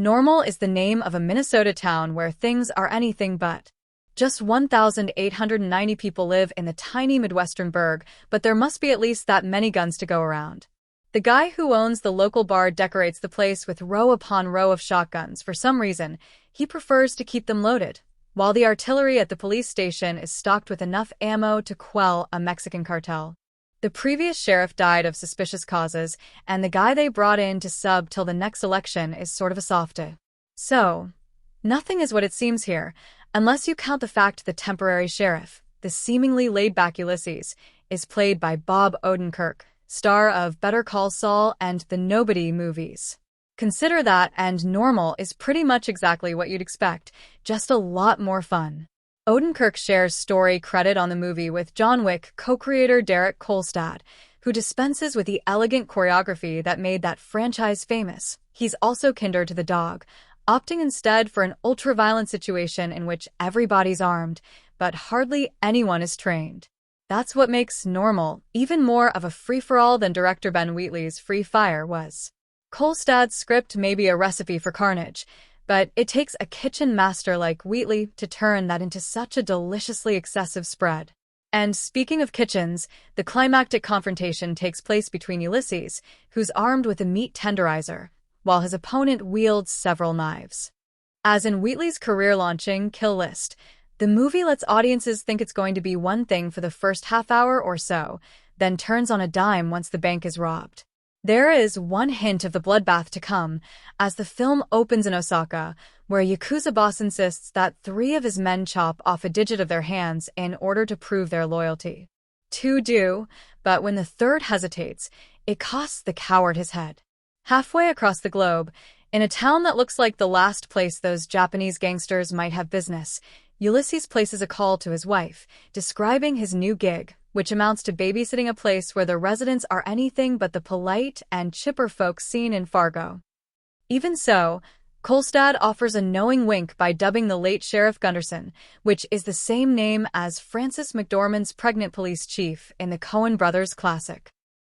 Normal is the name of a Minnesota town where things are anything but. Just 1,890 people live in the tiny Midwestern burg, but there must be at least that many guns to go around. The guy who owns the local bar decorates the place with row upon row of shotguns. For some reason, he prefers to keep them loaded, while the artillery at the police station is stocked with enough ammo to quell a Mexican cartel. The previous sheriff died of suspicious causes, and the guy they brought in to sub till the next election is sort of a softy. So, nothing is what it seems here, unless you count the fact the temporary sheriff, the seemingly laid-back Ulysses, is played by Bob Odenkirk, star of Better Call Saul and the Nobody movies. Consider that, and Normal is pretty much exactly what you'd expect, just a lot more fun. Odenkirk shares story credit on the movie with John Wick co-creator Derek Kolstad, who dispenses with the elegant choreography that made that franchise famous. He's also kinder to the dog, opting instead for an ultra-violent situation in which everybody's armed, but hardly anyone is trained. That's what makes Normal even more of a free-for-all than director Ben Wheatley's Free Fire was. Kolstad's script may be a recipe for carnage, but it takes a kitchen master like Wheatley to turn that into such a deliciously excessive spread. And speaking of kitchens, the climactic confrontation takes place between Ulysses, who's armed with a meat tenderizer, while his opponent wields several knives. As in Wheatley's career-launching Kill List, the movie lets audiences think it's going to be one thing for the first half hour or so, then turns on a dime once the bank is robbed. There is one hint of the bloodbath to come, as the film opens in Osaka, where a Yakuza boss insists that 3 of his men chop off a digit of their hands in order to prove their loyalty. 2 do, but when the 3rd hesitates, it costs the coward his head. Halfway across the globe, in a town that looks like the last place those Japanese gangsters might have business, Ulysses places a call to his wife, describing his new gig, which amounts to babysitting a place where the residents are anything but the polite and chipper folks seen in Fargo. Even so, Kolstad offers a knowing wink by dubbing the late Sheriff Gunderson, which is the same name as Frances McDormand's pregnant police chief in the Coen brothers classic.